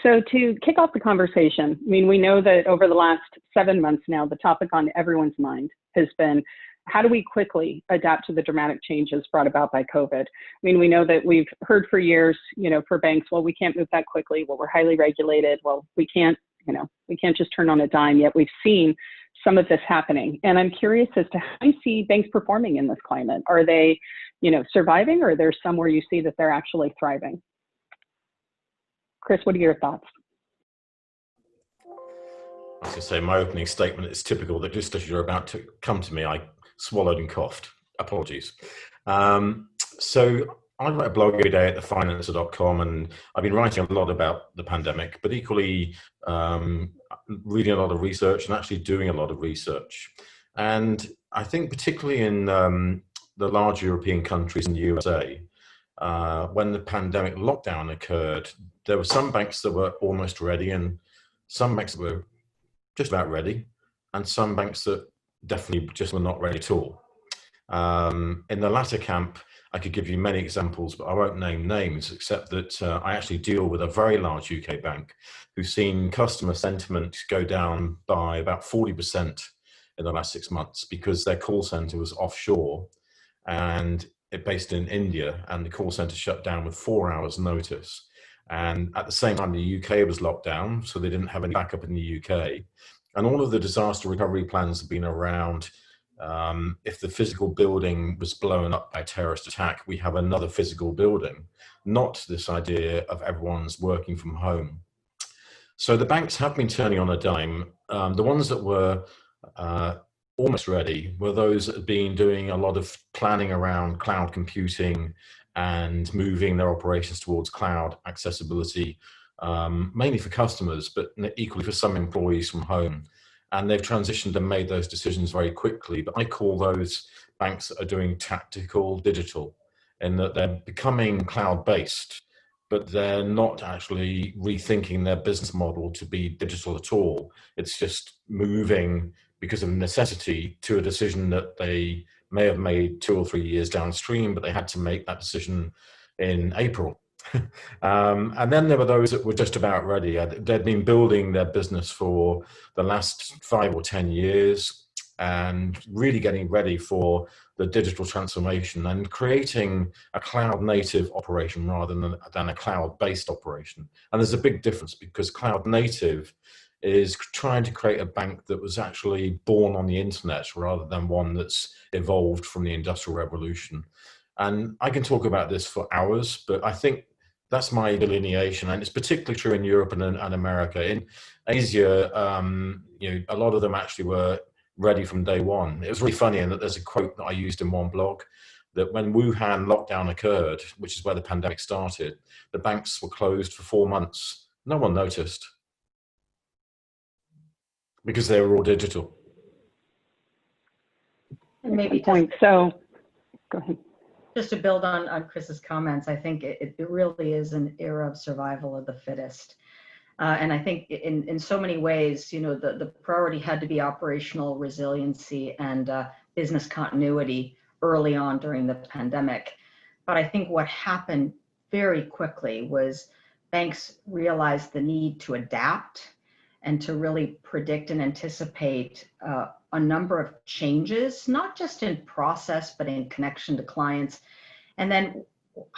So to kick off the conversation, I mean, we know that over the last 7 months now, the topic on everyone's mind has been, how do we quickly adapt to the dramatic changes brought about by COVID? I mean, we know that we've heard for years, for banks, well, we can't move that quickly. Well, we're highly regulated. Well, we can't just turn on a dime. Yet we've seen some of this happening. And I'm curious as to how you see banks performing in this climate. Are they, surviving, or are there some where you see that they're actually thriving? Chris, what are your thoughts? I was going to say, my opening statement is typical that just as you're about to come to me, I swallowed and coughed. Apologies. So I write a blog every day at thefinancer.com, and I've been writing a lot about the pandemic, but equally reading a lot of research and actually doing a lot of research. And I think particularly in the large European countries and the USA, when the pandemic lockdown occurred, there were some banks that were almost ready and some banks that were just about ready, and some banks that definitely just were not ready at all. In the latter camp, I could give you many examples, but I won't name names, except that I actually deal with a very large UK bank who's seen customer sentiment go down by about 40% in the last 6 months because their call center was offshore and it based in India, and the call center shut down with 4 hours notice. And at the same time, the UK was locked down, so they didn't have any backup in the UK. And all of the disaster recovery plans have been around, if the physical building was blown up by a terrorist attack, we have another physical building, not this idea of everyone's working from home. So the banks have been turning on a dime. The ones that were almost ready were those that had been doing a lot of planning around cloud computing and moving their operations towards cloud accessibility, mainly for customers, but equally for some employees from home. And they've transitioned and made those decisions very quickly. But I call those banks that are doing tactical digital, in that they're becoming cloud-based, but they're not actually rethinking their business model to be digital at all. It's just moving because of necessity to a decision that they may have made 2 or 3 years downstream, but they had to make that decision in April. And then there were those that were just about ready. They'd been building their business for the last 5 or 10 years and really getting ready for the digital transformation and creating a cloud native operation rather than a cloud-based operation. And there's a big difference, because cloud native is trying to create a bank that was actually born on the internet rather than one that's evolved from the Industrial Revolution. And I can talk about this for hours, but I think that's my delineation, and it's particularly true in Europe and America. In Asia, a lot of them actually were ready from day one. It was really funny in that there's a quote that I used in one blog, that when Wuhan lockdown occurred, which is where the pandemic started, the banks were closed for 4 months. No one noticed, because they were all digital. And maybe point. So, go ahead. Just to build on Chris's comments, I think it really is an era of survival of the fittest. And I think in so many ways, the priority had to be operational resiliency and business continuity early on during the pandemic. But I think what happened very quickly was banks realized the need to adapt and to really predict and anticipate a number of changes, not just in process, but in connection to clients. And then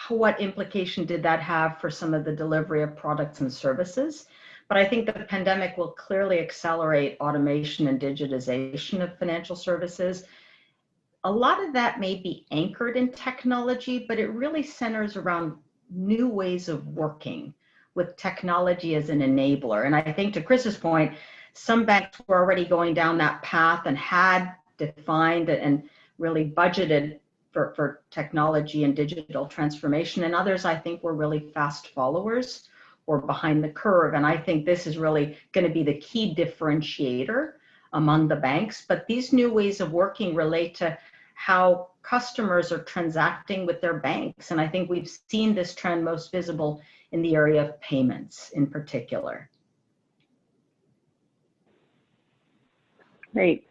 what implication did that have for some of the delivery of products and services? But I think the pandemic will clearly accelerate automation and digitization of financial services. A lot of that may be anchored in technology, but it really centers around new ways of working with technology as an enabler. And I think, to Chris's point, some banks were already going down that path and had defined and really budgeted for technology and digital transformation. And others, I think, were really fast followers or behind the curve. And I think this is really going to be the key differentiator among the banks. But these new ways of working relate to how customers are transacting with their banks. And I think we've seen this trend most visible in the area of payments in particular. Great.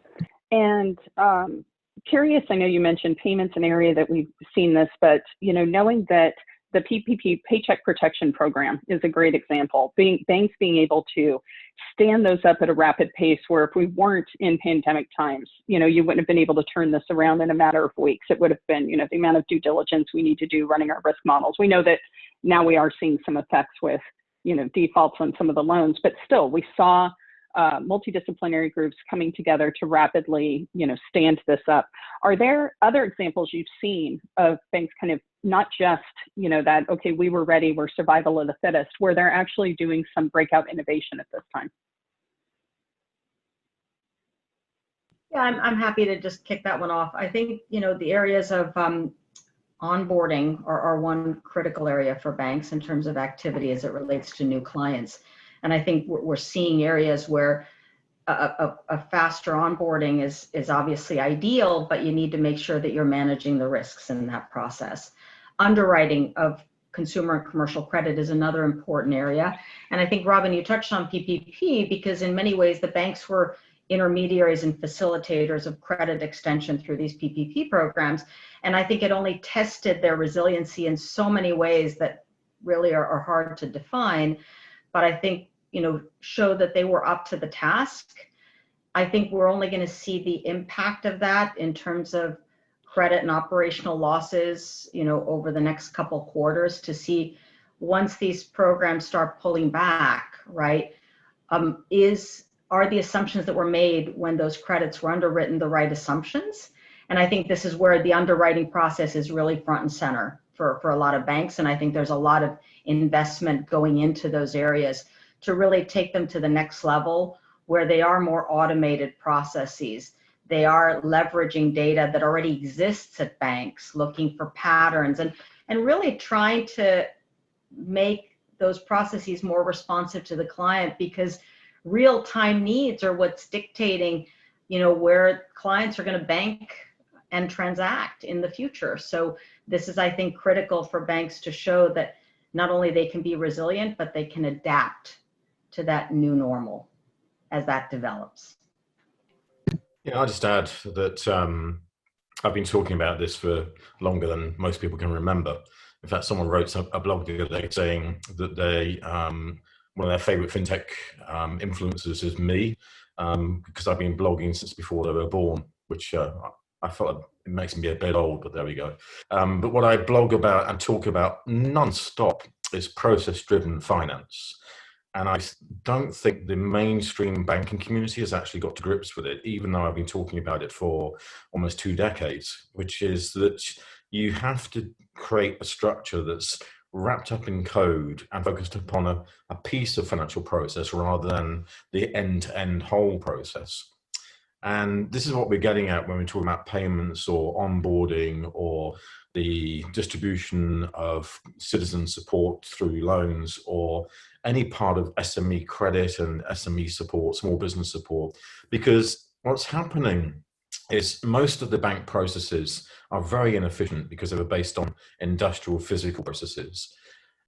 And curious, I know you mentioned payments, an area that we've seen this, but knowing that the PPP Paycheck Protection Program is a great example. Banks being able to stand those up at a rapid pace, where if we weren't in pandemic times, you wouldn't have been able to turn this around in a matter of weeks. It would have been, the amount of due diligence we need to do running our risk models. We know that now we are seeing some effects with, defaults on some of the loans, but still we saw multidisciplinary groups coming together to rapidly, stand this up. Are there other examples you've seen of banks kind of not just, that, okay, we were ready, we're survival of the fittest, where they're actually doing some breakout innovation at this time? Yeah, I'm happy to just kick that one off. I think, the areas of onboarding are one critical area for banks in terms of activity as it relates to new clients. And I think we're seeing areas where a faster onboarding is obviously ideal, but you need to make sure that you're managing the risks in that process. Underwriting of consumer and commercial credit is another important area. And I think, Robin, you touched on PPP because in many ways the banks were intermediaries and facilitators of credit extension through these PPP programs. And I think it only tested their resiliency in so many ways that really are hard to define. But I think, showed that they were up to the task. I think we're only going to see the impact of that in terms of credit and operational losses, over the next couple quarters to see once these programs start pulling back, right? Are the assumptions that were made when those credits were underwritten the right assumptions? And I think this is where the underwriting process is really front and center for a lot of banks. And I think there's a lot of investment going into those areas to really take them to the next level where they are more automated processes. They are leveraging data that already exists at banks, looking for patterns and really trying to make those processes more responsive to the client, because real-time needs are what's dictating, where clients are going to bank and transact in the future. So this is, I think, critical for banks to show that not only they can be resilient, but they can adapt to that new normal as that develops. Yeah, I'll just add that I've been talking about this for longer than most people can remember. In fact, someone wrote a blog the other day saying that one of their favorite fintech influencers is me, because I've been blogging since before they were born, which I felt it makes me a bit old, but there we go. But what I blog about and talk about non-stop is process-driven finance. And I don't think the mainstream banking community has actually got to grips with it, even though I've been talking about it for almost 2 decades, which is that you have to create a structure that's wrapped up in code and focused upon a piece of financial process rather than the end-to-end whole process. And this is what we're getting at when we're talking about payments or onboarding or the distribution of citizen support through loans or any part of SME credit and SME support, small business support. Because what's happening is most of the bank processes are very inefficient because they were based on industrial physical processes.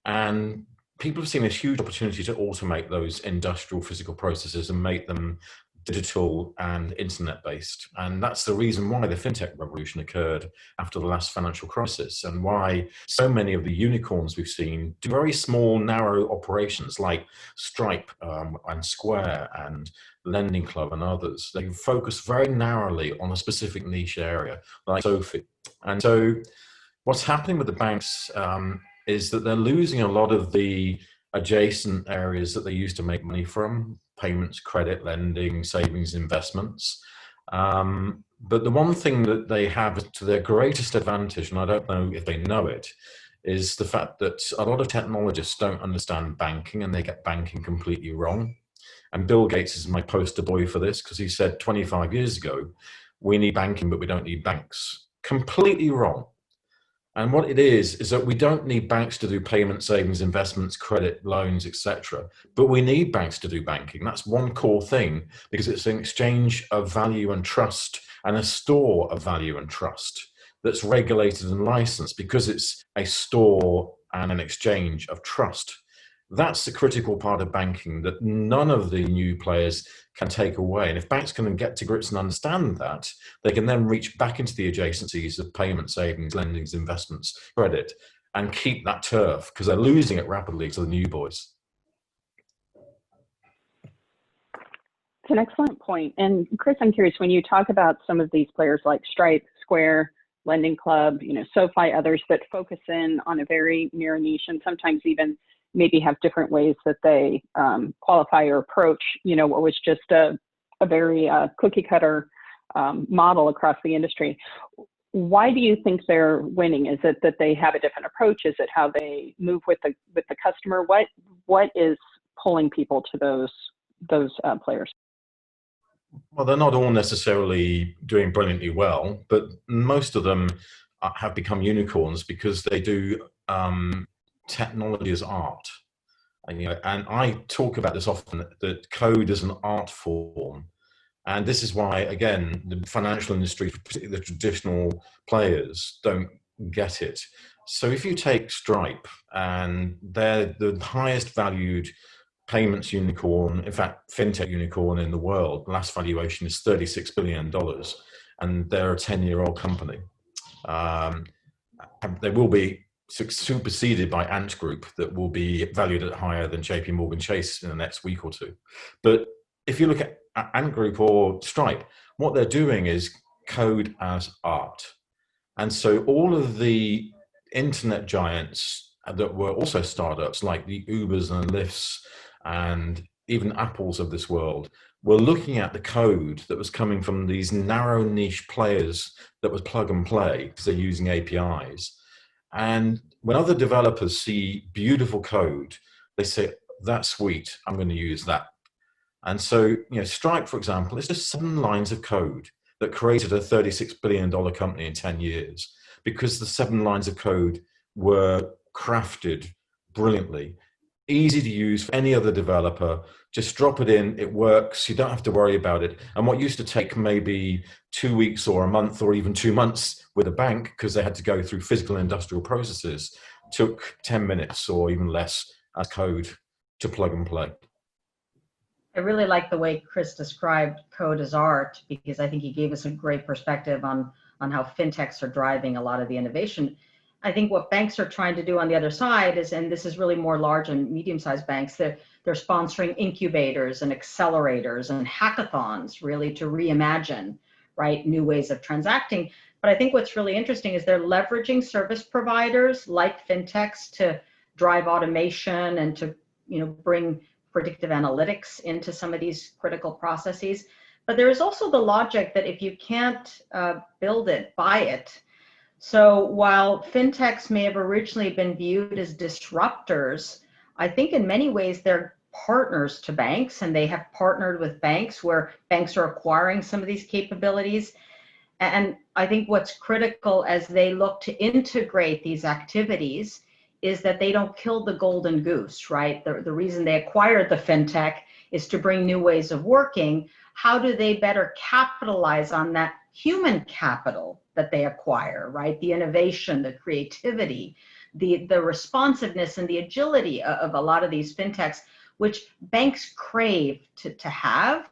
And people have seen a huge opportunity to automate those industrial physical processes and make them digital and internet based. And that's the reason why the fintech revolution occurred after the last financial crisis, and why so many of the unicorns we've seen do very small, narrow operations like Stripe and Square and Lending Club and others. They focus very narrowly on a specific niche area like Sophie. And so what's happening with the banks is that they're losing a lot of the adjacent areas that they used to make money from: payments, credit, lending, savings, investments. But the one thing that they have to their greatest advantage, and I don't know if they know it, is the fact that a lot of technologists don't understand banking and they get banking completely wrong. And Bill Gates is my poster boy for this, because he said 25 years ago, we need banking, but we don't need banks. Completely wrong. And what it is that we don't need banks to do payment, savings, investments, credit, loans, etc. But we need banks to do banking. That's one core thing, because it's an exchange of value and trust and a store of value and trust that's regulated and licensed, because it's a store and an exchange of trust. That's the critical part of banking that none of the new players can take away. And if banks can get to grips and understand that, they can then reach back into the adjacencies of payment, savings, lendings, investments, credit, and keep that turf, because they're losing it rapidly to the new boys. It's an excellent point. And Chris, I'm curious, when you talk about some of these players like Stripe, Square, Lending Club, SoFi, others that focus in on a very narrow niche and sometimes even maybe have different ways that they qualify or approach, what was just a very cookie cutter model across the industry. Why do you think they're winning? Is it that they have a different approach? Is it how they move with the customer? What is pulling people to those players? Well, they're not all necessarily doing brilliantly well, but most of them have become unicorns because they do technology as art. And I talk about this often, that code is an art form. And this is why, again, the financial industry, particularly the traditional players, don't get it. So if you take Stripe, and they're the highest valued payments unicorn, in fact, fintech unicorn in the world, last valuation is $36 billion, and they're a 10-year-old company. They will be superseded by Ant Group, that will be valued at higher than JP Morgan Chase in the next week or two. But if you look at Ant Group or Stripe, what they're doing is code as art. And so all of the internet giants that were also startups, like the Ubers and Lyfts and even Apples of this world, were looking at the code that was coming from these narrow niche players that was plug and play because they're using APIs. And when other developers see beautiful code, they say, that's sweet, I'm going to use that. And so, Stripe, for example, is just 7 lines of code that created a $36 billion company in 10 years, because the 7 lines of code were crafted brilliantly, easy to use for any other developer. Just drop it in, it works, you don't have to worry about it. And what used to take maybe 2 weeks or a month or even 2 months with a bank, because they had to go through physical and industrial processes, took 10 minutes or even less as code to plug and play. I really like the way Chris described code as art, because I think he gave us a great perspective on how fintechs are driving a lot of the innovation. I think what banks are trying to do on the other side is, and this is really more large and medium-sized banks, they're sponsoring incubators and accelerators and hackathons, really to reimagine, right, new ways of transacting. But I think what's really interesting is they're leveraging service providers like fintechs to drive automation and to bring predictive analytics into some of these critical processes. But there is also the logic that if you can't build it, buy it. So while fintechs may have originally been viewed as disruptors, I think in many ways they're partners to banks, and they have partnered with banks where banks are acquiring some of these capabilities. And I think what's critical as they look to integrate these activities is that they don't kill the golden goose, right? The reason they acquired the fintech is to bring new ways of working. How do they better capitalize on that human capital that they acquire, right? The innovation, the creativity, the responsiveness and the agility of a lot of these fintechs, which banks crave to have.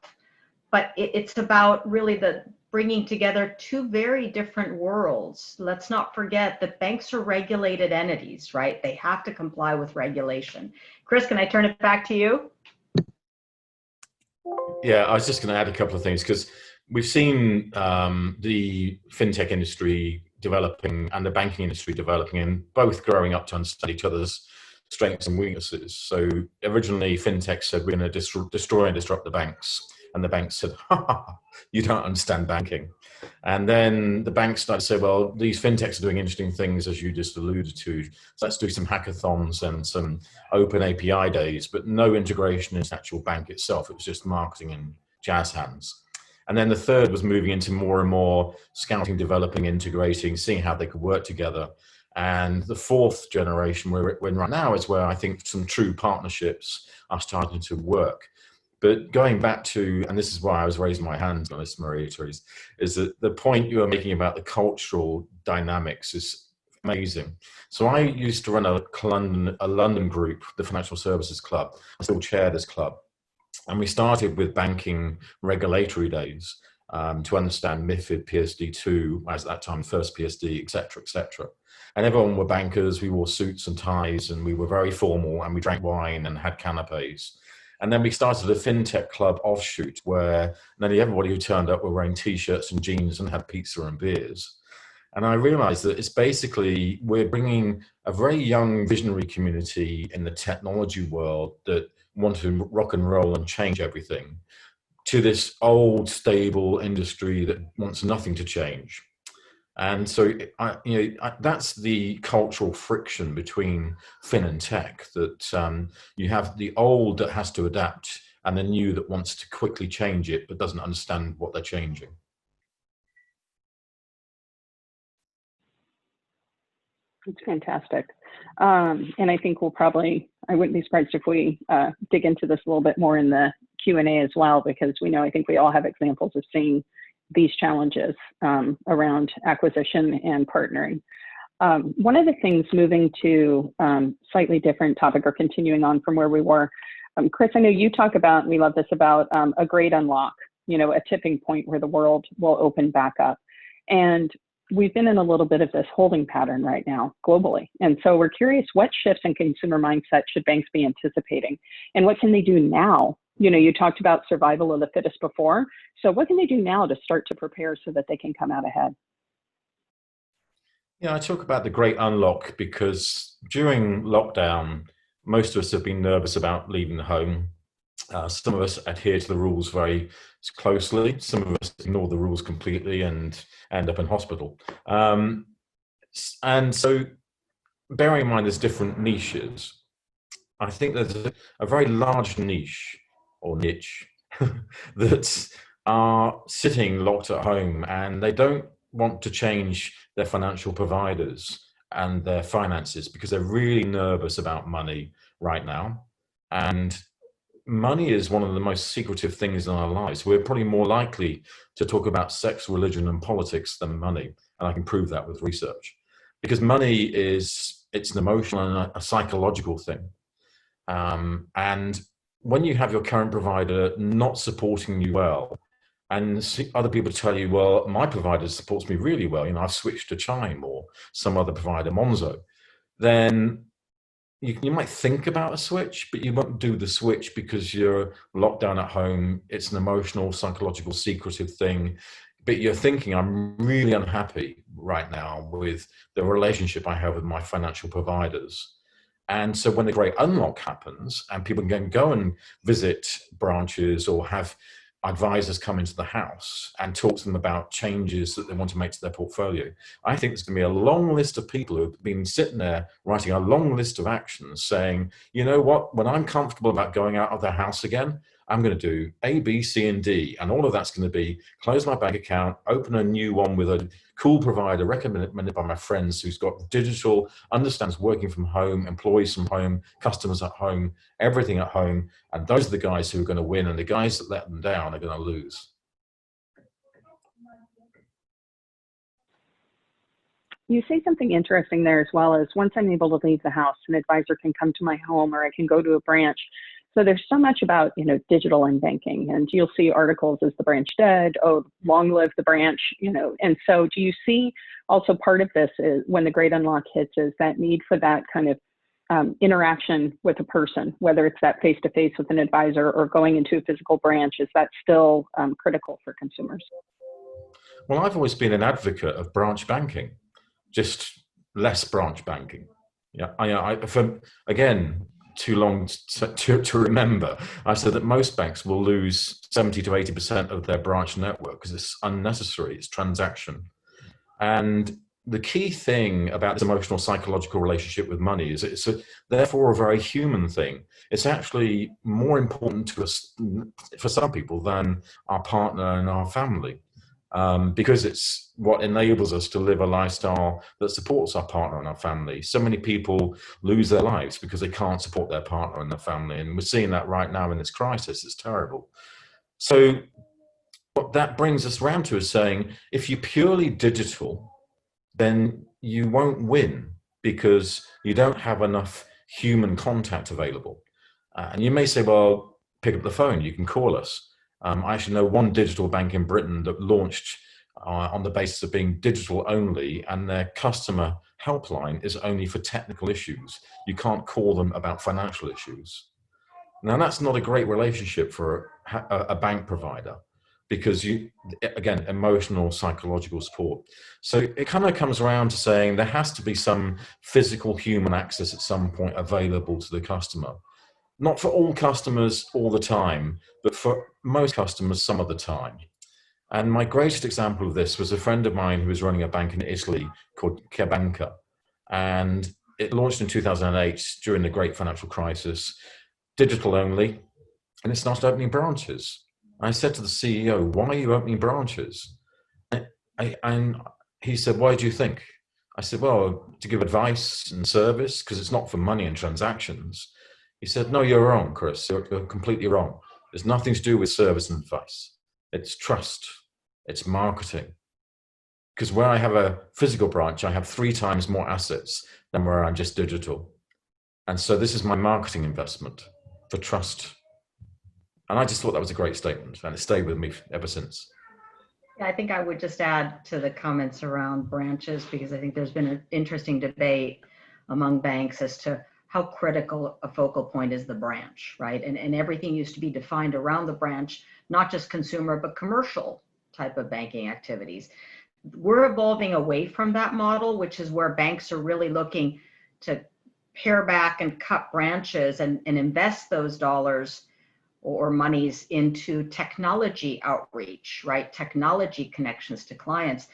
But it's about really the bringing together 2 very different worlds. Let's not forget that banks are regulated entities, right? They have to comply with regulation. Chris, can I turn it back to you? Yeah, I was just going to add a couple of things, because we've seen the fintech industry developing and the banking industry developing, and both growing up to understand each other's strengths and weaknesses. So originally fintech said, we're going to destroy and disrupt the banks. And the banks said, you don't understand banking. And then the banks started to say, well, these fintechs are doing interesting things, as you just alluded to. So let's do some hackathons and some open API days, but no integration into the actual bank itself. It was just marketing and jazz hands. And then the third was moving into more and more scouting, developing, integrating, seeing how they could work together. And the 4th generation we're in right now is where I think some true partnerships are starting to work. But going back to, and this is why I was raising my hand on this, Maria Teresa, is that the point you were making about the cultural dynamics is amazing. So I used to run a London group, the Financial Services Club. I still chair this club. And we started with banking regulatory days. to understand MiFID, PSD2, as at that time, first PSD, et cetera, et cetera. And everyone were bankers, we wore suits and ties, and we were very formal, and we drank wine and had canapes. And then we started a fintech club offshoot where nearly everybody who turned up were wearing t-shirts and jeans and had pizza and beers. And I realized that it's basically, we're bringing a very young visionary community in the technology world that want to rock and roll and change everything to this old, stable industry that wants nothing to change. And so, that's the cultural friction between fin and tech, that you have the old that has to adapt and the new that wants to quickly change it, but doesn't understand what they're changing. It's fantastic. And I think I wouldn't be surprised if we dig into this a little bit more in the Q&A as well, because I think we all have examples of seeing these challenges around acquisition and partnering. One of the things, moving to slightly different topic or continuing on from where we were, Chris, I know you talk about, and we love this, about a great unlock, a tipping point where the world will open back up. And we've been in a little bit of this holding pattern right now globally. And so we're curious, what shifts in consumer mindset should banks be anticipating? And what can they do now? You talked about survival of the fittest before. So what can they do now to start to prepare so that they can come out ahead? Yeah, I talk about the great unlock because during lockdown, most of us have been nervous about leaving home. Some of us adhere to the rules very closely. Some of us ignore the rules completely and end up in hospital. And so, bearing in mind there's different niches, I think there's a very large niche or niche that are sitting locked at home and they don't want to change their financial providers and their finances because they're really nervous about money right now. And money is one of the most secretive things in our lives. We're probably more likely to talk about sex, religion, and politics than money. And I can prove that with research. Because money it's an emotional and a psychological thing. And when you have your current provider not supporting you well, and other people tell you, well, my provider supports me really well, I've switched to Chime or some other provider, Monzo, then you might think about a switch, but you won't do the switch because you're locked down at home. It's an emotional, psychological, secretive thing. But you're thinking, I'm really unhappy right now with the relationship I have with my financial providers. And so when the great unlock happens and people can go and visit branches or have advisors come into the house and talk to them about changes that they want to make to their portfolio, I think there's going to be a long list of people who've been sitting there writing a long list of actions saying, you know what, when I'm comfortable about going out of their house again, I'm going to do A, B, C, and D. And all of that's going to be close my bank account, open a new one with a cool provider recommended by my friends who's got digital, understands working from home, employees from home, customers at home, everything at home. And those are the guys who are going to win. And the guys that let them down are going to lose. You say something interesting there as well, as once I'm able to leave the house, an advisor can come to my home or I can go to a branch. So there's so much about, digital and banking, and you'll see articles, is the branch dead? Oh, long live the branch, and so do you see also part of this is when the great unlock hits is that need for that kind of interaction with a person, whether it's that face-to-face with an advisor or going into a physical branch, is that still critical for consumers? Well, I've always been an advocate of branch banking, just less branch banking. Yeah, again, too long to remember. I said that most banks will lose 70 to 80% of their branch network because it's unnecessary, it's transaction. And the key thing about this emotional psychological relationship with money is it's therefore a very human thing. It's actually more important to us, for some people, than our partner and our family. Because it's what enables us to live a lifestyle that supports our partner and our family. So many people lose their lives because they can't support their partner and their family. And we're seeing that right now in this crisis. It's terrible. So what that brings us around to is saying, if you're purely digital, then you won't win because you don't have enough human contact available. And you may say, well, pick up the phone, you can call us. I actually know one digital bank in Britain that launched on the basis of being digital only, and their customer helpline is only for technical issues. You can't call them about financial issues. Now, that's not a great relationship for a bank provider, because again, emotional, psychological support. So it kind of comes around to saying there has to be some physical human access at some point available to the customer. Not for all customers all the time, but for most customers some of the time. And my greatest example of this was a friend of mine who was running a bank in Italy called Banca. And it launched in 2008 during the great financial crisis, digital only, and it started opening branches. I said to the CEO, "Why are you opening branches?" And he said, "Why do you think?" I said, "Well, to give advice and service, because it's not for money and transactions." He said, "No, you're wrong, Chris. You're completely wrong. There's nothing to do with service and advice. It's trust. It's marketing. Because where I have a physical branch, I have 3 times more assets than where I'm just digital. And so this is my marketing investment for trust." And I just thought that was a great statement, and it stayed with me ever since. Yeah, I think I would just add to the comments around branches, because I think there's been an interesting debate among banks as to how critical a focal point is the branch, right? And everything used to be defined around the branch, not just consumer, but commercial type of banking activities. We're evolving away from that model, which is where banks are really looking to pare back and cut branches and invest those dollars or monies into technology outreach, right? Technology connections to clients.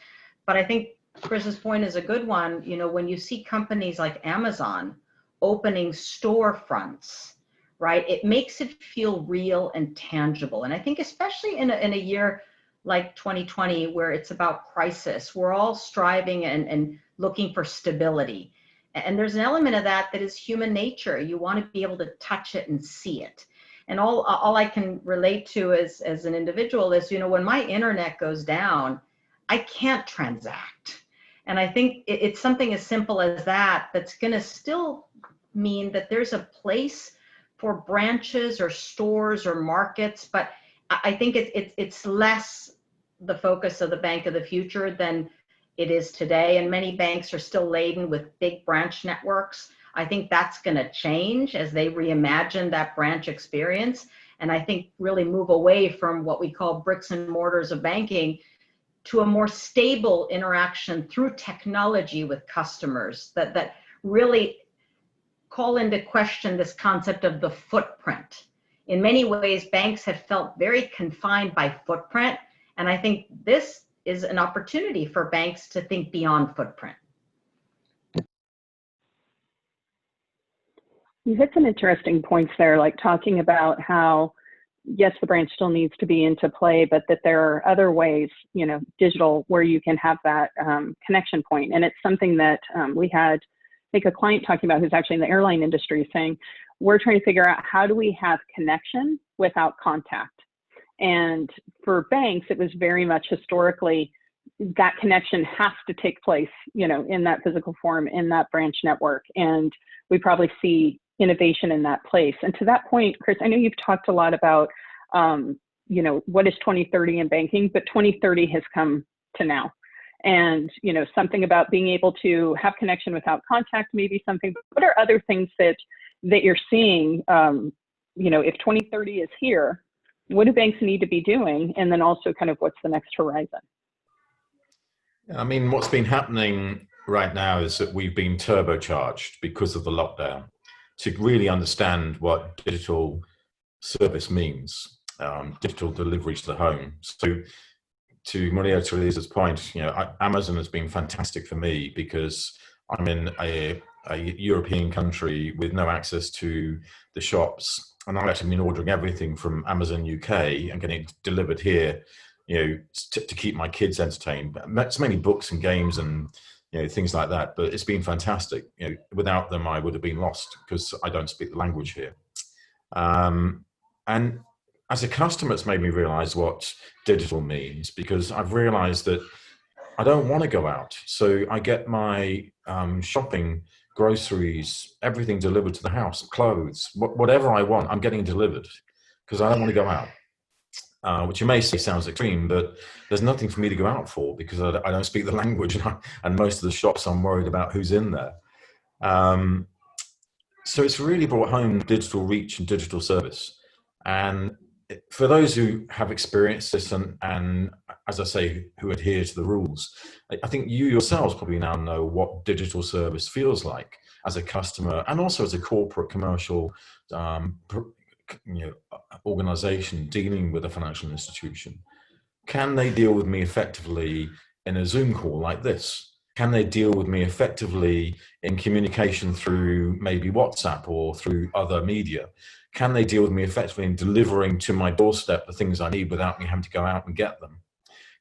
But I think Chris's point is a good one. You know, when you see companies like Amazon opening storefronts, right, it makes it feel real and tangible. And I think especially in a year like 2020, where it's about crisis, we're all striving and looking for stability. And there's an element of that is human nature. You want to be able to touch it and see it. And all I can relate to as an individual is, you know, when my internet goes down, I can't transact. And I think it's something as simple as that that's going to still mean that there's a place for branches or stores or markets, but I think it's less the focus of the bank of the future than it is today. And many banks are still laden with big branch networks. I think that's going to change as they reimagine that branch experience. And I think really move away from what we call bricks and mortars of banking to a more stable interaction through technology with customers that really call into question this concept of the footprint. In many ways, banks have felt very confined by footprint. And I think this is an opportunity for banks to think beyond footprint. You hit some interesting points there, like talking about how, yes, the branch still needs to be into play, but that there are other ways, you know, digital, where you can have that connection point. And it's something that we had, I think, a client talking about who's actually in the airline industry, saying, we're trying to figure out how do we have connection without contact. And for banks, it was very much historically that connection has to take place, you know, in that physical form, in that branch network. And we probably see innovation in that place. And to that point, Chris, I know you've talked a lot about, you know, what is 2030 in banking, but 2030 has come to now. And, you know, something about being able to have connection without contact, maybe something. What are other things that you're seeing, you know, if 2030 is here, what do banks need to be doing? And then also kind of what's the next horizon? I mean, what's been happening right now is that we've been turbocharged because of the lockdown to really understand what digital service means, digital delivery to the home. So to Maria Teresa's point, you know, Amazon has been fantastic for me because I'm in a European country with no access to the shops. And I've actually been ordering everything from Amazon UK and getting it delivered here, you know, to keep my kids entertained. It's mainly books and games and, you know, things like that. But it's been fantastic. You know, without them, I would have been lost because I don't speak the language here. And as a customer, it's made me realize what digital means, because I've realized that I don't want to go out. So I get my shopping, groceries, everything delivered to the house, clothes, whatever I want, I'm getting delivered because I don't want to go out. which you may say sounds extreme, but there's nothing for me to go out for because I don't speak the language, and most of the shops I'm worried about who's in there. So it's really brought home digital reach and digital service. And for those who have experienced this and as I say, who adhere to the rules, I think you yourselves probably now know what digital service feels like as a customer and also as a corporate commercial organization dealing with a financial institution. Can they deal with me effectively in a Zoom call like this? Can they deal with me effectively in communication through maybe WhatsApp or through other media? Can they deal with me effectively in delivering to my doorstep the things I need without me having to go out and get them?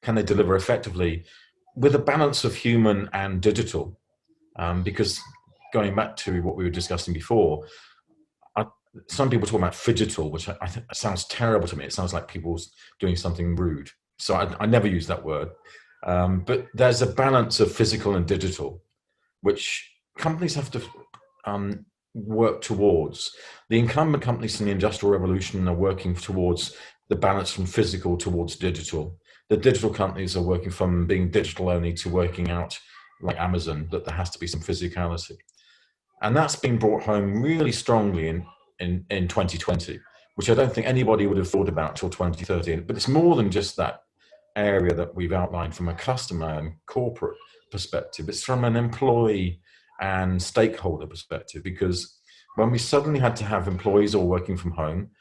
Can they deliver effectively with a balance of human and digital? Because going back to what we were discussing before, some people talk about phygital, which I think sounds terrible to me. It sounds like people doing something rude. So I never use that word. But there's a balance of physical and digital, which companies have to work towards. The incumbent companies in the Industrial Revolution are working towards the balance from physical towards digital. The digital companies are working from being digital only to working out, like Amazon, that there has to be some physicality. And that's been brought home really strongly in 2020, which I don't think anybody would have thought about till 2013. But it's more than just that area that we've outlined from a customer and corporate perspective. It's from an employee and stakeholder perspective, because when we suddenly had to have employees all working from home,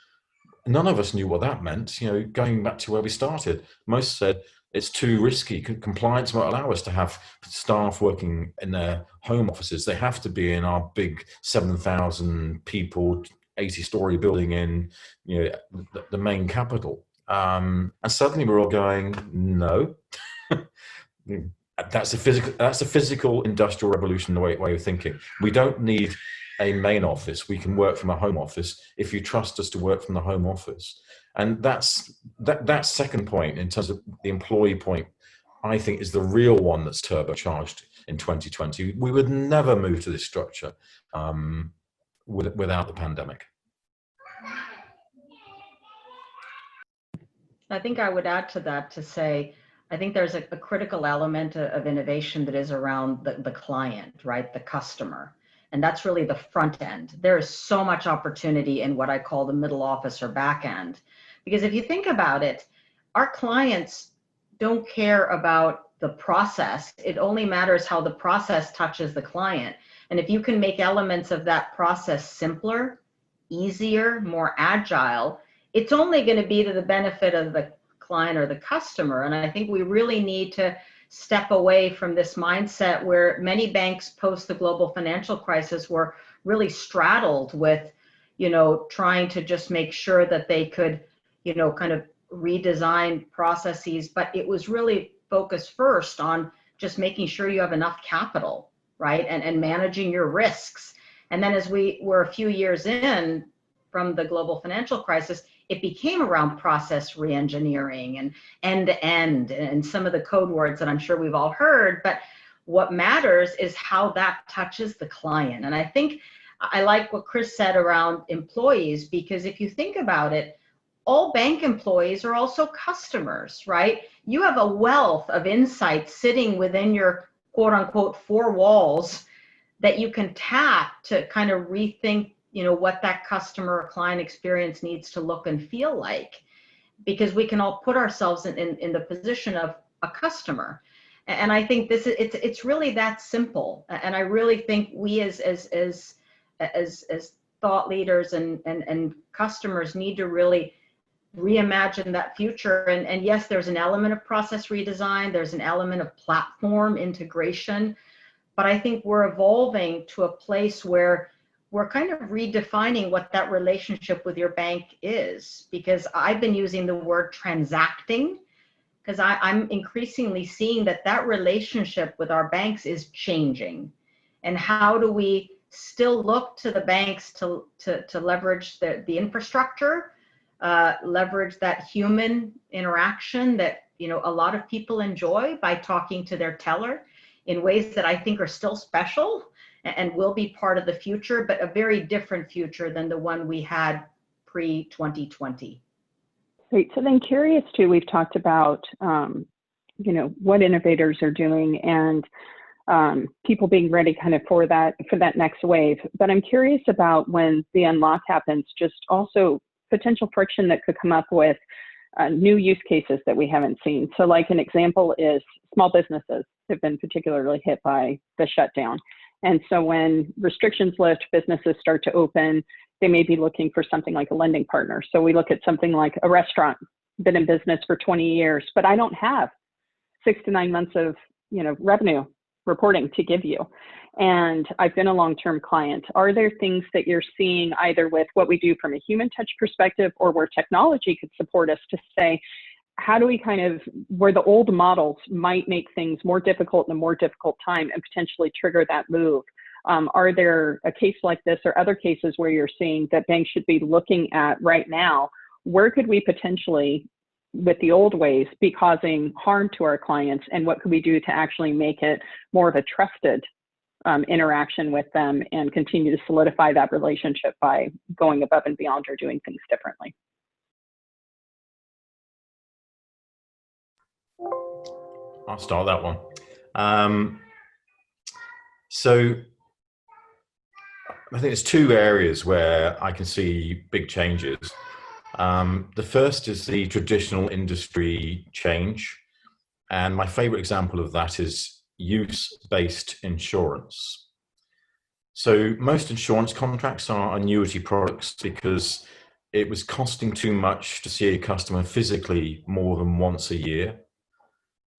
none of us knew what that meant. Going back to where we started, most said it's too risky. Compliance won't allow us to have staff working in their home offices. They have to be in our big 7,000 people, 80-story building in the main capital. And suddenly we're all going, no. That's a physical industrial revolution, the way of thinking. We don't need a main office. We can work from a home office if you trust us to work from the home office. And that second point, in terms of the employee point, I think is the real one that's turbocharged in 2020. We would never move to this structure without the pandemic. I think I would add to that to say, I think there's a critical element of innovation that is around the client, right? The customer. And that's really the front end. There is so much opportunity in what I call the middle office or back end. Because if you think about it, our clients don't care about the process. It only matters how the process touches the client. And if you can make elements of that process simpler, easier, more agile, it's only going to be to the benefit of the client or the customer. And I think we really need to step away from this mindset where many banks post the global financial crisis were really straddled with, trying to just make sure that they could, kind of redesign processes. But it was really focused first on just making sure you have enough capital, right? And managing your risks. And then as we were a few years in from the global financial crisis, it became around process reengineering and end-to-end and some of the code words that I'm sure we've all heard. But what matters is how that touches the client. And I think I like what Chris said around employees, because if you think about it, all bank employees are also customers, right? You have a wealth of insights sitting within your quote unquote four walls that you can tap to kind of rethink what that customer or client experience needs to look and feel like, because we can all put ourselves in the position of a customer. And I think it's really that simple. And I really think we as thought leaders and customers need to really reimagine that future. And yes, there's an element of process redesign, there's an element of platform integration, but I think we're evolving to a place where we're kind of redefining what that relationship with your bank is, because I've been using the word transacting, because I'm increasingly seeing that relationship with our banks is changing. And how do we still look to the banks to leverage the infrastructure, leverage that human interaction that a lot of people enjoy by talking to their teller in ways that I think are still special and will be part of the future, but a very different future than the one we had pre-2020. Great. So then curious too, we've talked about, what innovators are doing and people being ready kind of for that next wave. But I'm curious about when the unlock happens, just also potential friction that could come up with new use cases that we haven't seen. So like an example is small businesses have been particularly hit by the shutdown. And so when restrictions lift, businesses start to open, they may be looking for something like a lending partner. So we look at something like a restaurant, been in business for 20 years, but I don't have 6 to 9 months of revenue reporting to give you. And I've been a long-term client. Are there things that you're seeing either with what we do from a human touch perspective or where technology could support us to say, how do we kind of, where the old models might make things more difficult in a more difficult time and potentially trigger that move? Are there a case like this or other cases where you're seeing that banks should be looking at right now? Where could we potentially, with the old ways, be causing harm to our clients, and what could we do to actually make it more of a trusted interaction with them and continue to solidify that relationship by going above and beyond or doing things differently? I'll start that one. So I think there's two areas where I can see big changes. The first is the traditional industry change. And my favorite example of that is use-based insurance. So most insurance contracts are annuity products because it was costing too much to see a customer physically more than once a year.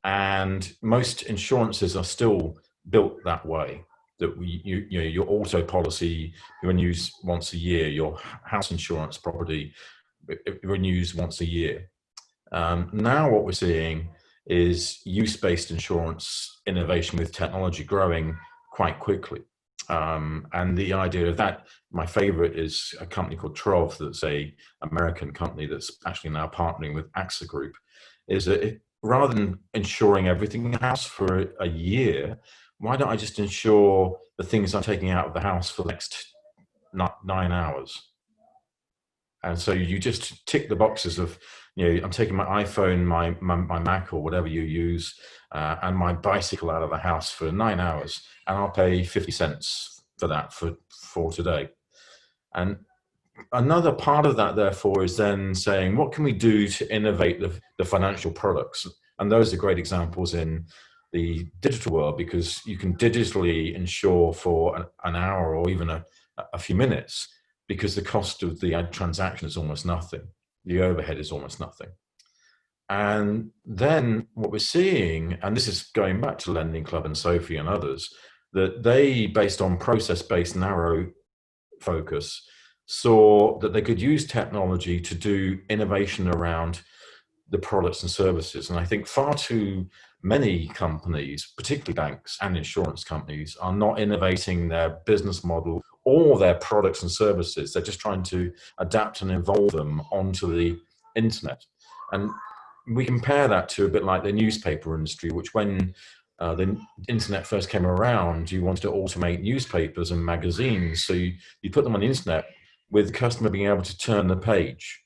And most insurances are still built that way, that your auto policy renews once a year, your house insurance property it renews once a year. Now what we're seeing is use-based insurance innovation with technology growing quite quickly. And the idea of that, my favorite is a company called Trov, that's a American company that's actually now partnering with AXA Group, is that rather than insuring everything in the house for a year, why don't I just insure the things I'm taking out of the house for the next 9 hours? And so you just tick the boxes of, I'm taking my iPhone, my Mac, or whatever you use, and my bicycle out of the house for 9 hours, and I'll pay 50 cents for that for today. And another part of that, therefore, is then saying, what can we do to innovate the financial products? And those are great examples in the digital world, because you can digitally insure for an hour or even a few minutes, because the cost of the transaction is almost nothing. The overhead is almost nothing. And then what we're seeing, and this is going back to Lending Club and Sophie and others, that they, based on process-based narrow focus, saw that they could use technology to do innovation around the products and services. And I think far too many companies, particularly banks and insurance companies, are not innovating their business model or their products and services. They're just trying to adapt and evolve them onto the internet. And we compare that to a bit like the newspaper industry, which when the internet first came around, you wanted to automate newspapers and magazines. So you put them on the internet with the customer being able to turn the page.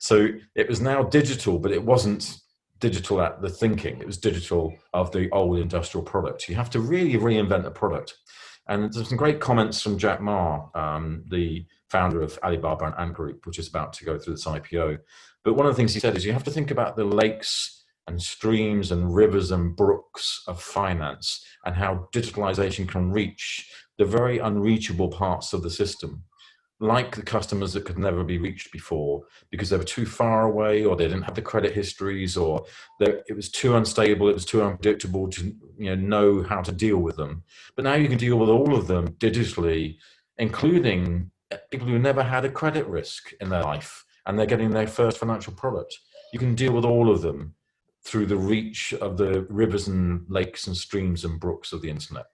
So it was now digital, but it wasn't digital at the thinking. It was digital of the old industrial product. You have to really reinvent the product. And there's some great comments from Jack Ma, the founder of Alibaba and Ant Group, which is about to go through this IPO. But one of the things he said is you have to think about the lakes and streams and rivers and brooks of finance and how digitalization can reach the very unreachable parts of the system, like the customers that could never be reached before because they were too far away, or they didn't have the credit histories, or it was too unstable, it was too unpredictable to know how to deal with them. But now you can deal with all of them digitally, including people who never had a credit risk in their life and they're getting their first financial product. You can deal with all of them through the reach of the rivers and lakes and streams and brooks of the internet.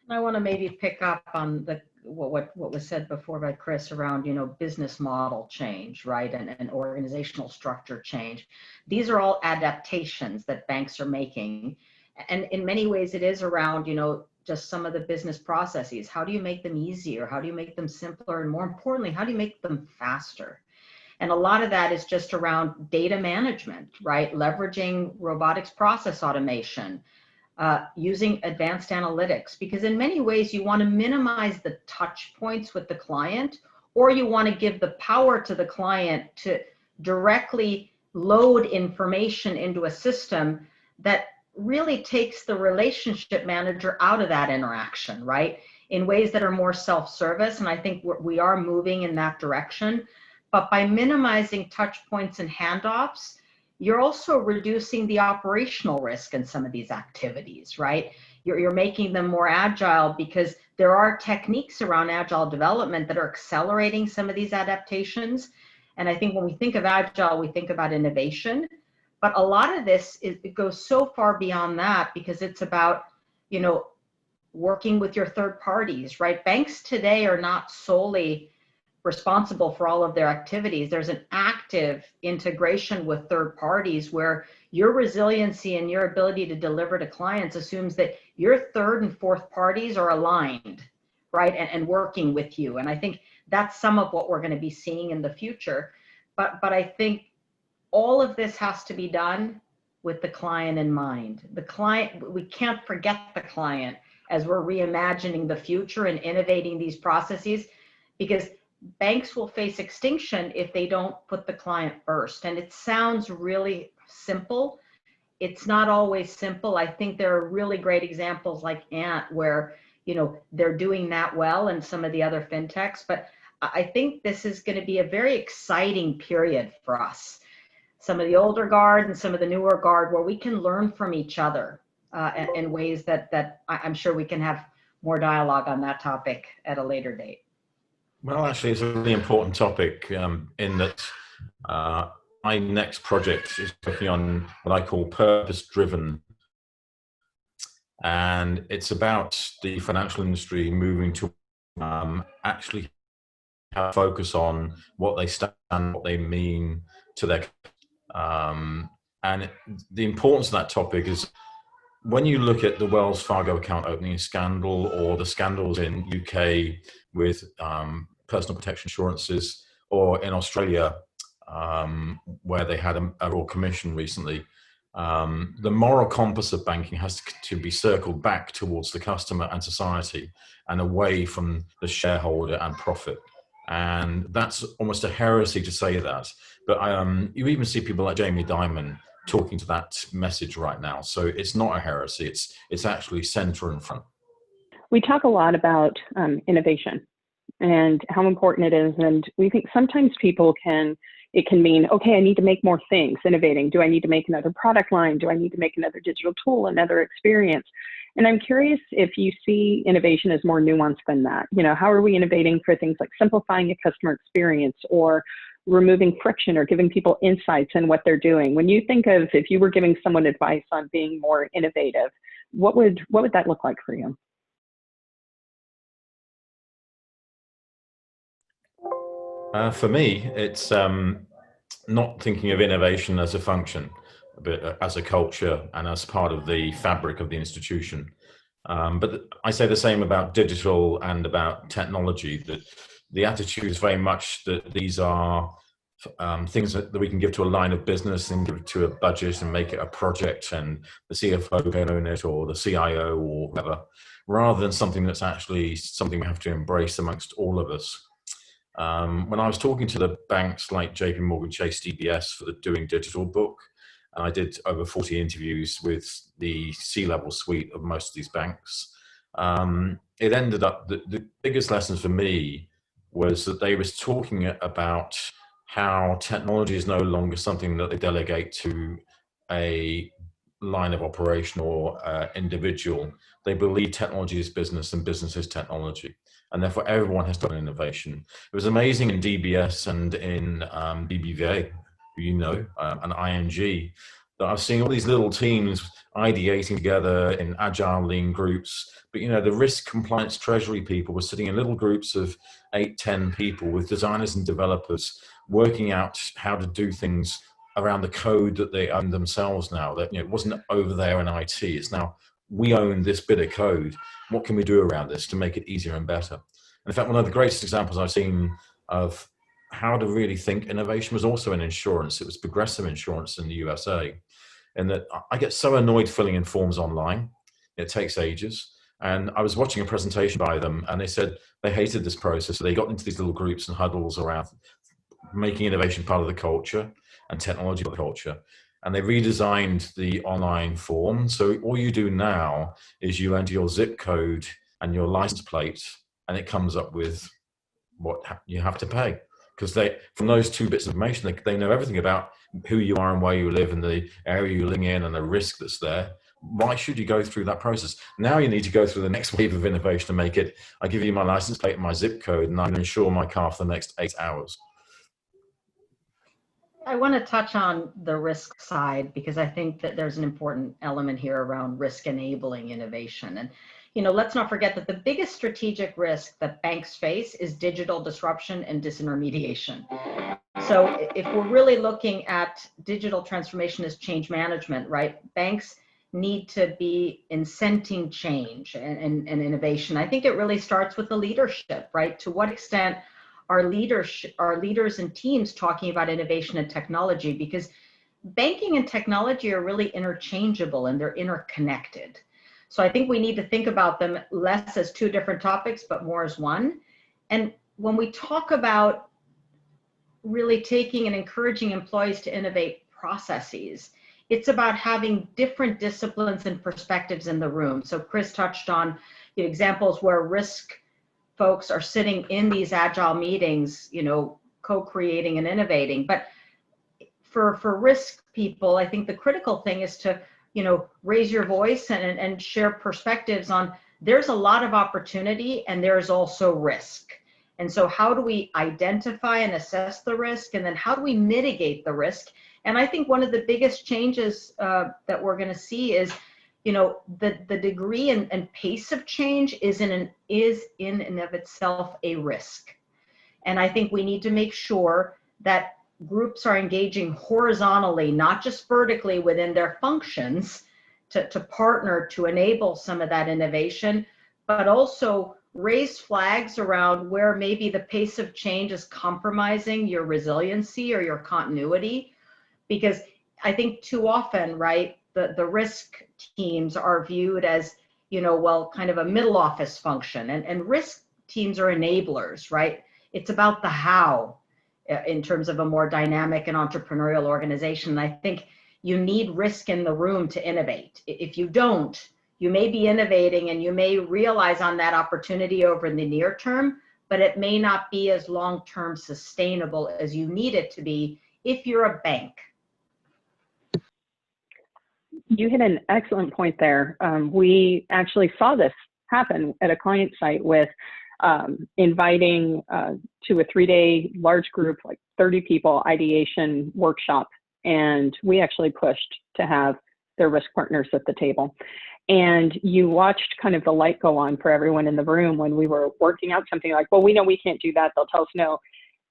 I want to maybe pick up on what was said before by Chris around, business model change, right? And organizational structure change. These are all adaptations that banks are making. And in many ways it is around, just some of the business processes. How do you make them easier? How do you make them simpler? And more importantly, how do you make them faster? And a lot of that is just around data management, right? Leveraging robotics process automation, using advanced analytics, because in many ways you want to minimize the touch points with the client, or you want to give the power to the client to directly load information into a system that really takes the relationship manager out of that interaction, right? In ways that are more self-service. And I think we are moving in that direction. But by minimizing touch points and handoffs, you're also reducing the operational risk in some of these activities, right? You're making them more agile, because there are techniques around agile development that are accelerating some of these adaptations. And I think when we think of agile, we think about innovation. But a lot of this, it goes so far beyond that, because it's about, working with your third parties, right? Banks today are not solely responsible for all of their activities. There's an active integration with third parties where your resiliency and your ability to deliver to clients assumes that your third and fourth parties are aligned, right? And working with you. And I think that's some of what we're going to be seeing in the future. But I think all of this has to be done with the client in mind. The client, we can't forget the client as we're reimagining the future and innovating these processes, because banks will face extinction if they don't put the client first. And it sounds really simple. It's not always simple. I think there are really great examples like Ant where, they're doing that well, and some of the other fintechs. But I think this is going to be a very exciting period for us. Some of the older guard and some of the newer guard, where we can learn from each other in ways that I'm sure we can have more dialogue on that topic at a later date. Well, actually, it's a really important topic in that my next project is working on what I call purpose-driven. And it's about the financial industry moving to actually have a focus on what they stand, what they mean to their and the importance of that topic is, when you look at the Wells Fargo account opening scandal, or the scandals in UK with personal protection insurances, or in Australia where they had a Royal Commission recently, the moral compass of banking has to be circled back towards the customer and society, and away from the shareholder and profit. And that's almost a heresy to say that. But you even see people like Jamie Dimon talking to that message right now. So it's not a heresy. It's actually center and front. We talk a lot about innovation and how important it is. And we think sometimes it can mean, okay, I need to make more things, innovating. Do I need to make another product line? Do I need to make another digital tool, another experience? And I'm curious if you see innovation as more nuanced than that. How are we innovating for things like simplifying a customer experience, or removing friction, or giving people insights in what they're doing? When you think of, if you were giving someone advice on being more innovative, what would that look like for you? For me, it's not thinking of innovation as a function, but as a culture and as part of the fabric of the institution. But I say the same about digital and about technology, that the attitude is very much that these are things that we can give to a line of business and give it to a budget and make it a project, and the CFO can own it, or the CIO, or whatever, rather than something that's actually something we have to embrace amongst all of us. When I was talking to the banks like JP Morgan Chase, DBS, for the Doing Digital book, and I did over 40 interviews with the C-level suite of most of these banks, it ended up that the biggest lessons for me was that they was talking about how technology is no longer something that they delegate to a line of operation or individual. They believe technology is business and business is technology, and therefore everyone has done innovation. It was amazing in DBS and in BBVA, and ING, that I've seen all these little teams ideating together in agile lean groups. But the risk, compliance, treasury people were sitting in little groups of 8-10 people with designers and developers working out how to do things around the code that they own themselves now. That it wasn't over there in IT. It's now, we own this bit of code. What can we do around this to make it easier and better? And in fact, one of the greatest examples I've seen of how to really think innovation was also in insurance. It was Progressive Insurance in the USA. And that I get so annoyed filling in forms online. It takes ages. And I was watching a presentation by them, and they said they hated this process. So they got into these little groups and huddles around making innovation part of the culture and technology part of the culture. And they redesigned the online form. So all you do now is you enter your zip code and your license plate, and it comes up with what you have to pay. Because they, from those two bits of information, they know everything about who you are and where you live and the area you're living in and the risk that's there. Why should you go through that process? Now you need to go through the next wave of innovation to make it, I give you my license plate and my zip code, and I can insure my car for the next 8 hours. I want to touch on the risk side, because I think that there's an important element here around risk enabling innovation. And, let's not forget that the biggest strategic risk that banks face is digital disruption and disintermediation. So if we're really looking at digital transformation as change management, right, banks need to be incenting change and innovation. I think it really starts with the leadership, right? To what extent are leaders and teams talking about innovation and technology? Because banking and technology are really interchangeable and they're interconnected. So I think we need to think about them less as two different topics, but more as one. And when we talk about really taking and encouraging employees to innovate processes, it's about having different disciplines and perspectives in the room. So Chris touched on the examples where risk folks are sitting in these agile meetings, co-creating and innovating. But for risk people, I think the critical thing is to, raise your voice and share perspectives on, there's a lot of opportunity and there's also risk. And so how do we identify and assess the risk? And then how do we mitigate the risk? And I think one of the biggest changes that we're going to see is, the degree and pace of change is in and of itself a risk. And I think we need to make sure that groups are engaging horizontally, not just vertically within their functions, to partner to enable some of that innovation, but also raise flags around where maybe the pace of change is compromising your resiliency or your continuity. Because I think too often, right, the risk teams are viewed as, kind of a middle office function, and risk teams are enablers, right? It's about the how in terms of a more dynamic and entrepreneurial organization. And I think you need risk in the room to innovate. If you don't, you may be innovating and you may realize on that opportunity over in the near term, but it may not be as long-term sustainable as you need it to be if you're a bank. You hit an excellent point there. We actually saw this happen at a client site with inviting to a 3-day large group, like 30 people, ideation workshop. And we actually pushed to have their risk partners at the table. And you watched kind of the light go on for everyone in the room when we were working out something like, well, we know we can't do that. They'll tell us no.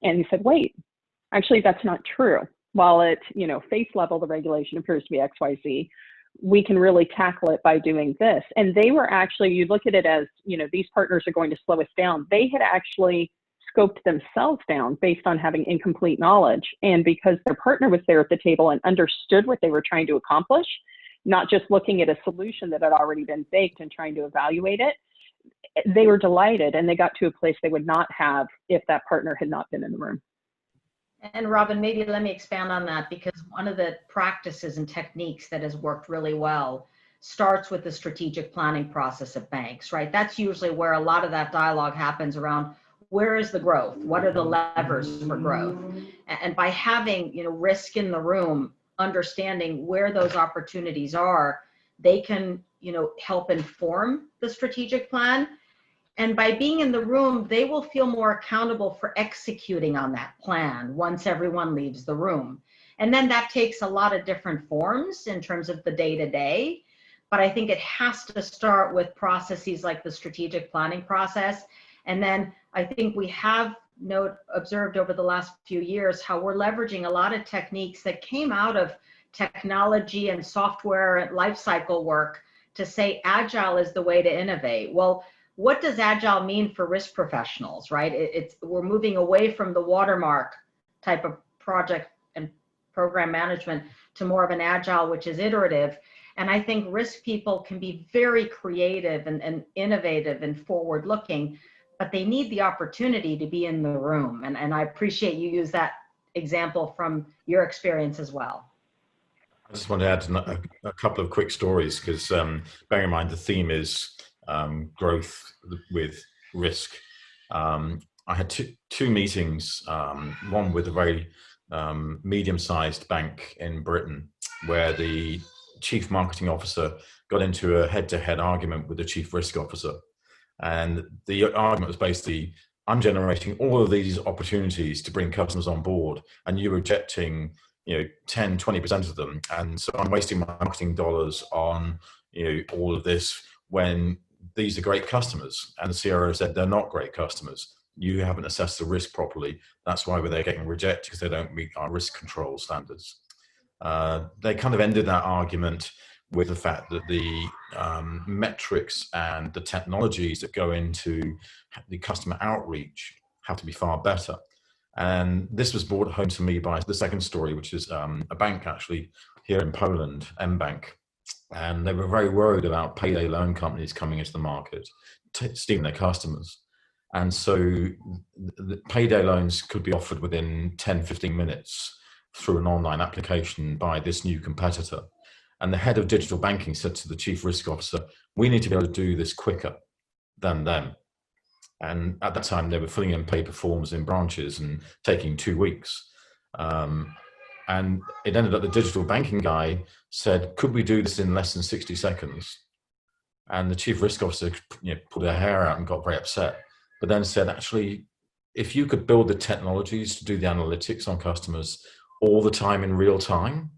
And he said, wait, actually, that's not true. While at face level, the regulation appears to be XYZ, we can really tackle it by doing this. And they were actually, you look at it as, these partners are going to slow us down. They had actually scoped themselves down based on having incomplete knowledge. And because their partner was there at the table and understood what they were trying to accomplish, not just looking at a solution that had already been baked and trying to evaluate it, they were delighted, and they got to a place they would not have if that partner had not been in the room. And Robin, maybe let me expand on that, because one of the practices and techniques that has worked really well starts with the strategic planning process at banks, right? That's usually where a lot of that dialogue happens around, where is the growth? What are the levers for growth? And by having, risk in the room, understanding where those opportunities are, they can, help inform the strategic plan. And by being in the room, they will feel more accountable for executing on that plan once everyone leaves the room. And then that takes a lot of different forms in terms of the day-to-day. But I think it has to start with processes like the strategic planning process. And then I think we have observed over the last few years how we're leveraging a lot of techniques that came out of technology and software and lifecycle work to say agile is the way to innovate. Well, what does agile mean for risk professionals, right? We're moving away from the watermark type of project and program management to more of an agile, which is iterative. And I think risk people can be very creative and innovative and forward looking, but they need the opportunity to be in the room. And I appreciate you use that example from your experience as well. I just want to add a couple of quick stories because bearing in mind the theme is growth with risk. I had two meetings, one with a very medium-sized bank in Britain where the chief marketing officer got into a head-to-head argument with the chief risk officer. And the argument was basically, I'm generating all of these opportunities to bring customers on board and you're rejecting 10, 20% of them. And so I'm wasting my marketing dollars on all of this when these are great customers. And the CRO said, they're not great customers. You haven't assessed the risk properly. That's why they're getting rejected, because they don't meet our risk control standards. They kind of ended that argument with the fact that the metrics and the technologies that go into the customer outreach have to be far better. And this was brought home to me by the second story, which is a bank actually here in Poland, mBank. And they were very worried about payday loan companies coming into the market, stealing their customers. And so the payday loans could be offered within 10, 15 minutes through an online application by this new competitor. And the head of digital banking said to the chief risk officer, we need to be able to do this quicker than them. And at that time, they were filling in paper forms in branches and taking 2 weeks. And it ended up the digital banking guy said, could we do this in less than 60 seconds? And the chief risk officer pulled her hair out and got very upset, but then said, actually, if you could build the technologies to do the analytics on customers all the time in real time,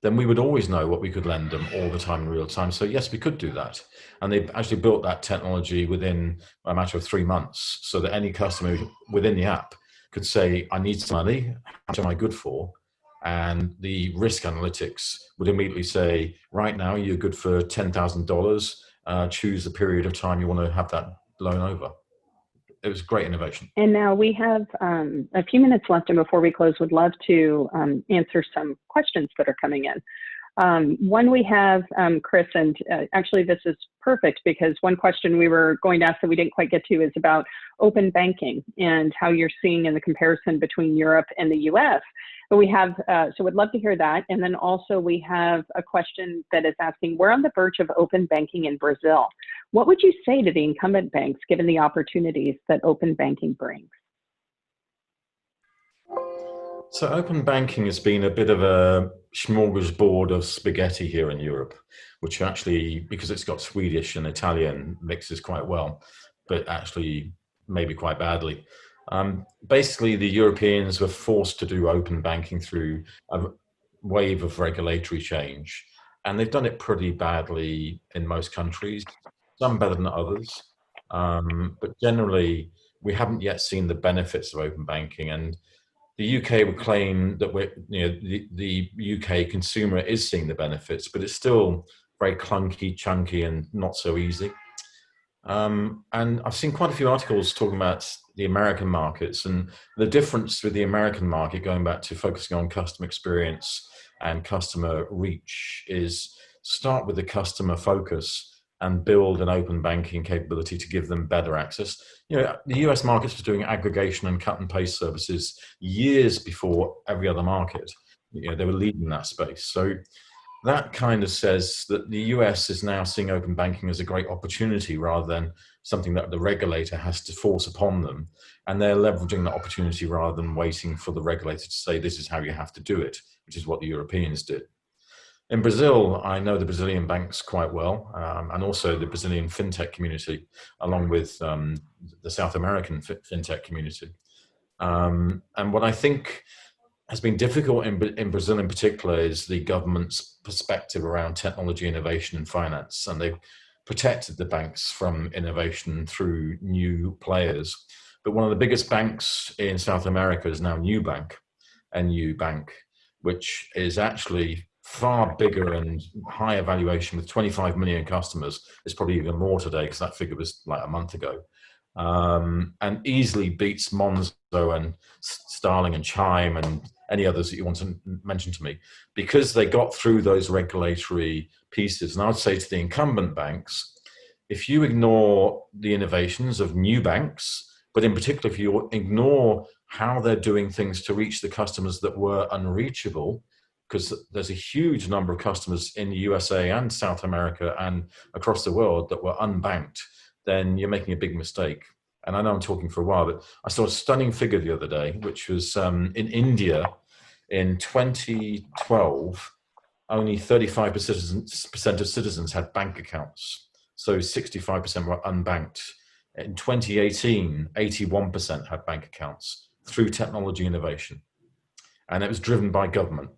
then we would always know what we could lend them all the time in real time. So yes, we could do that. And they actually built that technology within a matter of 3 months so that any customer within the app could say, I need some money, how much am I good for? And the risk analytics would immediately say, right now you're good for $10,000, choose the period of time you want to have that loan over. It was great innovation. And now we have a few minutes left, and before we close, would love to answer some questions that are coming in. One we have, Chris, and actually this is perfect because one question we were going to ask that we didn't quite get to is about open banking and how you're seeing in the comparison between Europe and the US. But we have, so we'd love to hear that. And then also we have a question that is asking, we're on the verge of open banking in Brazil. What would you say to the incumbent banks given the opportunities that open banking brings? So open banking has been a bit of a smorgasbord of spaghetti here in Europe, which actually, because it's got Swedish and Italian, mixes quite well, but actually maybe quite badly. Basically, the Europeans were forced to do open banking through a wave of regulatory change, and they've done it pretty badly in most countries, some better than others. But generally, we haven't yet seen the benefits of open banking. And the UK would claim that the UK consumer is seeing the benefits, but it's still very clunky, chunky, and not so easy. And I've seen quite a few articles talking about the American markets, and the difference with the American market, going back to focusing on customer experience and customer reach, is start with the customer focus and build an open banking capability to give them better access. The US markets were doing aggregation and cut and paste services years before every other market. They were leading that space. So that kind of says that the US is now seeing open banking as a great opportunity rather than something that the regulator has to force upon them. And they're leveraging that opportunity rather than waiting for the regulator to say, this is how you have to do it, which is what the Europeans did. In Brazil, I know the Brazilian banks quite well, and also the Brazilian fintech community, along with the South American fintech community. And what I think has been difficult in Brazil in particular is the government's perspective around technology, innovation, and finance. And they've protected the banks from innovation through new players. But one of the biggest banks in South America is now Nubank, which is actually far bigger and higher valuation with 25 million customers. It's probably even more today because that figure was like a month ago. And easily beats Monzo and Starling and Chime and any others that you want to mention to me, because they got through those regulatory pieces. And I would say to the incumbent banks, if you ignore the innovations of new banks, but in particular, if you ignore how they're doing things to reach the customers that were unreachable, because there's a huge number of customers in the USA and South America and across the world that were unbanked, then you're making a big mistake. And I know I'm talking for a while, but I saw a stunning figure the other day, which was in India in 2012, only 35% of citizens had bank accounts. So 65% were unbanked. In 2018, 81% had bank accounts through technology innovation. And it was driven by government.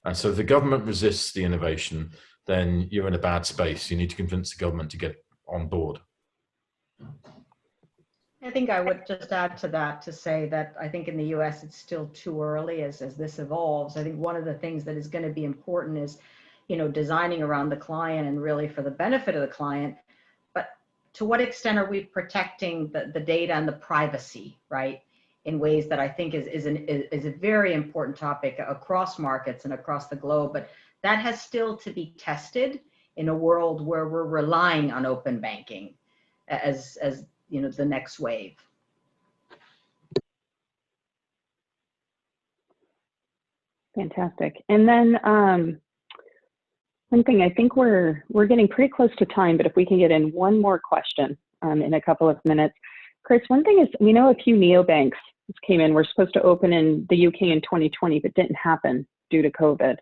And so if the government resists the innovation, then you're in a bad space. You need to convince the government to get on board. I think I would just add to that to say that I think in the US it's still too early as this evolves. I think one of the things that is going to be important is, designing around the client and really for the benefit of the client. But to what extent are we protecting the data and the privacy, right? In ways that I think is a very important topic across markets and across the globe. But that has still to be tested in a world where we're relying on open banking as the next wave. Fantastic. And then one thing, I think we're getting pretty close to time, but if we can get in one more question in a couple of minutes. Chris, one thing is, we know a few neobanks came in. We're supposed to open in the UK in 2020, but didn't happen due to COVID.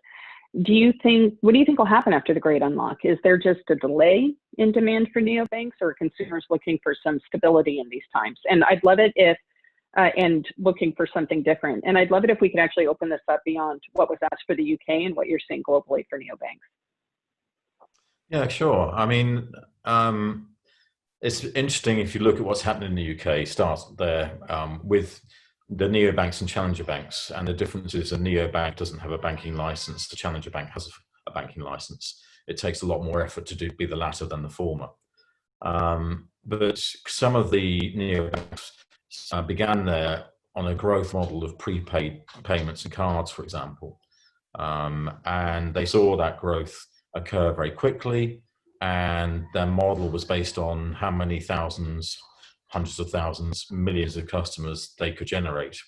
What do you think will happen after the Great Unlock? Is there just a delay in demand for neobanks, or are consumers looking for some stability in these times? And I'd love it if, and looking for something different. And I'd love it if we could actually open this up beyond what was asked for the UK and what you're seeing globally for neobanks. Yeah, sure. I mean, it's interesting if you look at what's happening in the UK, start there with the neobanks and challenger banks. And the difference is a neobank doesn't have a banking license. The challenger bank has a banking license. It takes a lot more effort to be the latter than the former. But some of the neobanks began there on a growth model of prepaid payments and cards, for example. And they saw that growth occur very quickly. And their model was based on how many thousands, hundreds of thousands, millions of customers they could generate.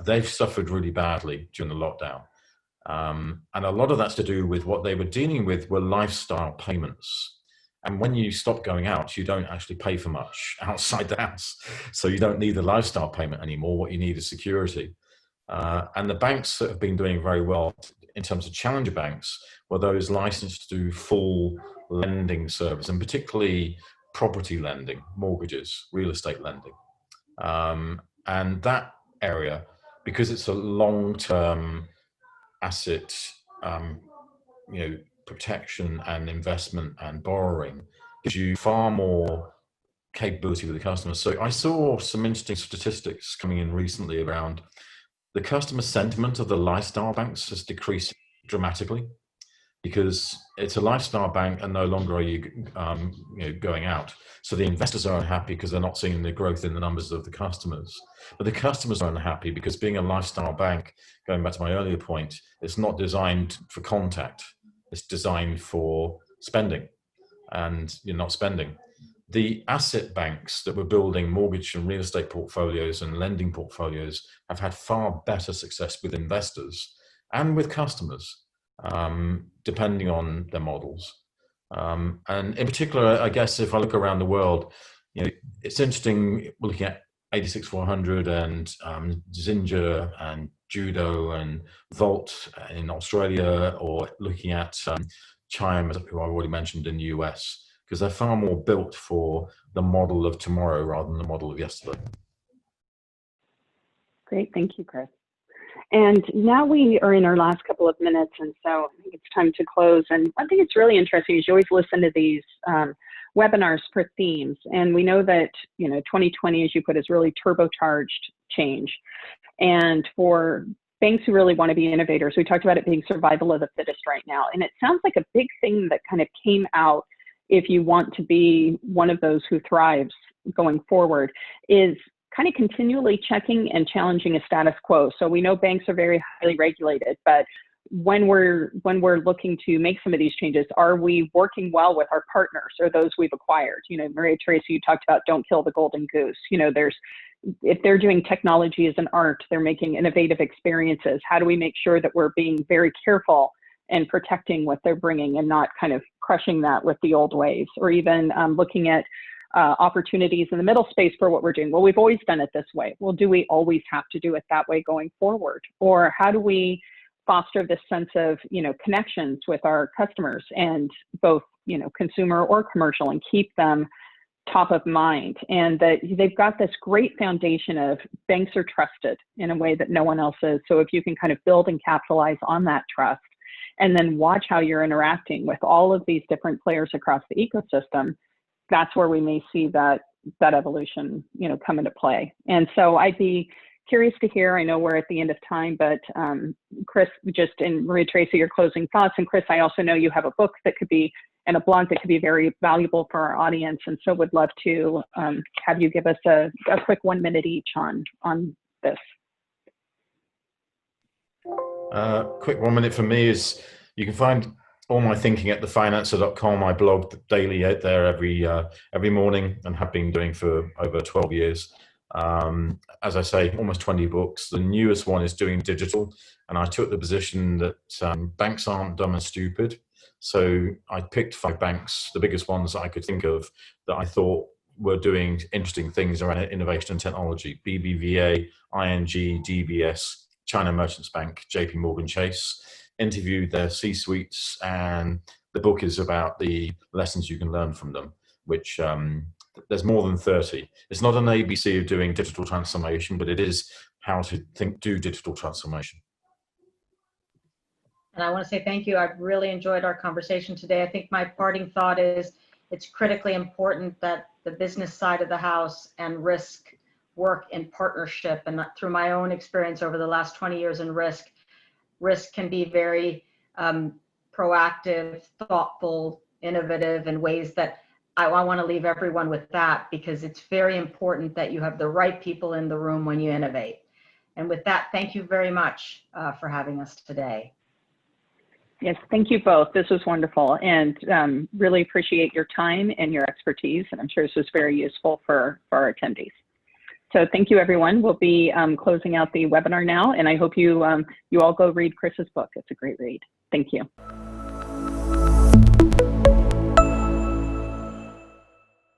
They've suffered really badly during the lockdown. And a lot of that's to do with what they were dealing with were lifestyle payments. And when you stop going out, you don't actually pay for much outside the house. So you don't need the lifestyle payment anymore. What you need is security. And the banks that have been doing very well in terms of challenger banks were those licensed to do full lending service, and particularly property lending, mortgages, real estate lending. And that area, because it's a long-term asset, protection and investment and borrowing, gives you far more capability with the customers. So I saw some interesting statistics coming in recently around the customer sentiment of the lifestyle banks has decreased dramatically, because it's a lifestyle bank and no longer are you going out. So the investors are unhappy because they're not seeing the growth in the numbers of the customers. But the customers are unhappy because being a lifestyle bank, going back to my earlier point, it's not designed for contact. It's designed for spending, and you're not spending. The asset banks that were building mortgage and real estate portfolios and lending portfolios have had far better success with investors and with customers, depending on their models. And in particular, I guess if I look around the world, it's interesting looking at 86400 and Zinger and Judo and Volt in Australia, or looking at Chime, who I already mentioned, in the US, because they're far more built for the model of tomorrow rather than the model of yesterday. Great, thank you, Chris. And now we are in our last couple of minutes, and so I think it's time to close. And one thing that's really interesting is you always listen to these webinars for themes. And we know that, 2020, as you put, is really turbocharged change. And for banks who really want to be innovators, we talked about it being survival of the fittest right now. And it sounds like a big thing that kind of came out, if you want to be one of those who thrives going forward, is kind of continually checking and challenging a status quo. So we know banks are very highly regulated, but when we're looking to make some of these changes, are we working well with our partners or those we've acquired? You know, Maria Teresa, you talked about don't kill the golden goose. You know, if they're doing technology as an art, they're making innovative experiences. How do we make sure that we're being very careful and protecting what they're bringing and not kind of crushing that with the old ways, or even looking at opportunities in the middle space for what we're doing? Well, we've always done it this way. Well, do we always have to do it that way going forward? Or how do we foster this sense of, you know, connections with our customers, and both, you know, consumer or commercial, and keep them top of mind? And that they've got this great foundation of banks are trusted in a way that no one else is. So if you can kind of build and capitalize on that trust, and then watch how you're interacting with all of these different players across the ecosystem, that's where we may see that evolution, you know, come into play. And so I'd be curious to hear, I know we're at the end of time, but Chris, just in Maria Teresa, your closing thoughts. And Chris, I also know you have a book that could be, and a blog that could be very valuable for our audience. And so would love to have you give us a quick 1 minute each on this. Quick 1 minute for me is, you can find all my thinking at thefinancer.com. I blog daily out there every morning, and have been doing for over 12 years. As I say, almost 20 books. The newest one is doing digital, and I took the position that banks aren't dumb and stupid. So I picked 5 banks, the biggest ones that I could think of, that I thought were doing interesting things around innovation and technology: BBVA, ING, DBS, China Merchants Bank, JP Morgan Chase. Interviewed their C-suites, and the book is about the lessons you can learn from them, which there's more than 30. It's not an ABC of doing digital transformation, but it is how to do digital transformation. And I want to say thank you. I've really enjoyed our conversation today. I think my parting thought is it's critically important that the business side of the house and risk work in partnership. And through my own experience over the last 20 years in risk can be very proactive, thoughtful, innovative in ways that I want to leave everyone with that, because it's very important that you have the right people in the room when you innovate. And with that, thank you very much for having us today. Yes, thank you both. This was wonderful, and really appreciate your time and your expertise. And I'm sure this was very useful for our attendees. So thank you, everyone. We'll be closing out the webinar now, and I hope you all go read Chris's book. It's a great read. Thank you.